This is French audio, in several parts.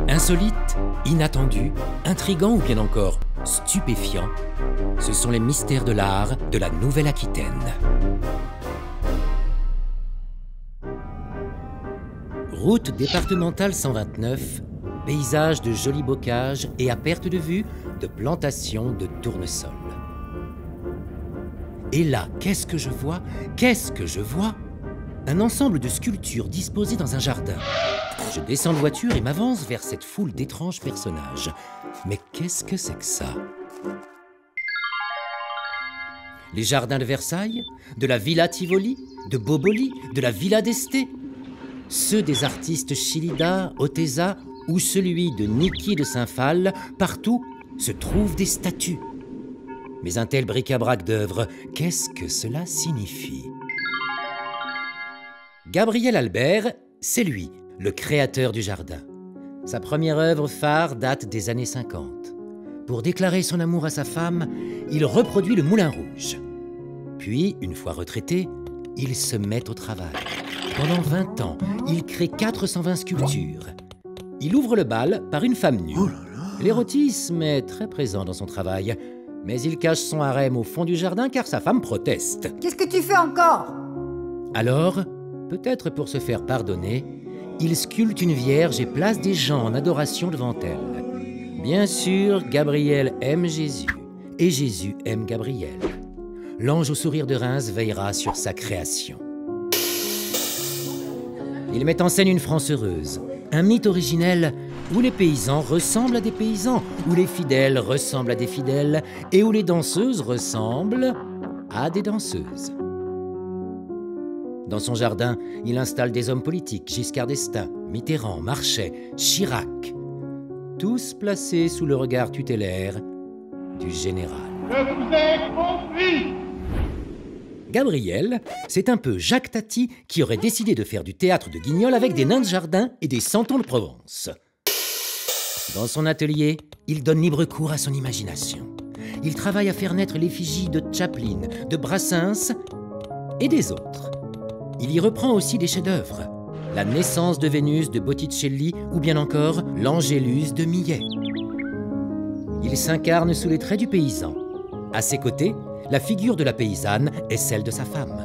Insolite, inattendu, intrigant ou bien encore stupéfiant, ce sont les mystères de l'art de la Nouvelle-Aquitaine. Route départementale 129, paysage de jolis bocages et à perte de vue, de plantations de tournesol. Et là, qu'est-ce que je vois? Qu'est-ce que je vois? Un ensemble de sculptures disposées dans un jardin. Je descends de voiture et m'avance vers cette foule d'étranges personnages. Mais qu'est-ce que c'est que ça? Les jardins de Versailles, de la Villa Tivoli, de Boboli, de la Villa d'Este, ceux des artistes Chillida, Oteza ou celui de Niki de Saint-Phal, partout se trouvent des statues. Mais un tel bric-à-brac d'œuvres, qu'est-ce que cela signifie? Gabriel Albert, c'est lui, le créateur du jardin. Sa première œuvre phare date des années 50. Pour déclarer son amour à sa femme, il reproduit le Moulin Rouge. Puis, une fois retraité, il se met au travail. Pendant 20 ans, il crée 420 sculptures. Il ouvre le bal par une femme nue. L'érotisme est très présent dans son travail, mais il cache son harem au fond du jardin car sa femme proteste. Qu'est-ce que tu fais encore? Alors, peut-être pour se faire pardonner, il sculpte une vierge et place des gens en adoration devant elle. Bien sûr, Gabriel aime Jésus, et Jésus aime Gabriel. L'ange au sourire de Reims veillera sur sa création. Il met en scène une France heureuse, un mythe originel où les paysans ressemblent à des paysans, où les fidèles ressemblent à des fidèles, et où les danseuses ressemblent à des danseuses. Dans son jardin, il installe des hommes politiques, Giscard d'Estaing, Mitterrand, Marchais, Chirac, tous placés sous le regard tutélaire du général. Je vous ai compris! Gabriel, c'est un peu Jacques Tati qui aurait décidé de faire du théâtre de Guignol avec des nains de jardin et des santons de Provence. Dans son atelier, il donne libre cours à son imagination. Il travaille à faire naître l'effigie de Chaplin, de Brassens et des autres. Il y reprend aussi des chefs-d'œuvre, La naissance de Vénus de Botticelli ou bien encore L'Angélus de Millet. Il s'incarne sous les traits du paysan. À ses côtés, la figure de la paysanne est celle de sa femme.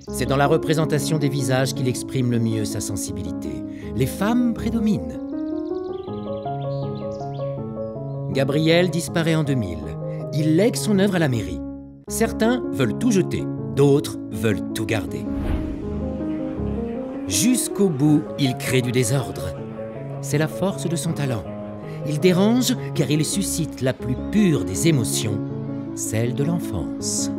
C'est dans la représentation des visages qu'il exprime le mieux sa sensibilité. Les femmes prédominent. Gabriel disparaît en 2000. Il lègue son œuvre à la mairie. Certains veulent tout jeter, d'autres veulent tout garder. Jusqu'au bout, il crée du désordre. C'est la force de son talent. Il dérange car il suscite la plus pure des émotions, celle de l'enfance.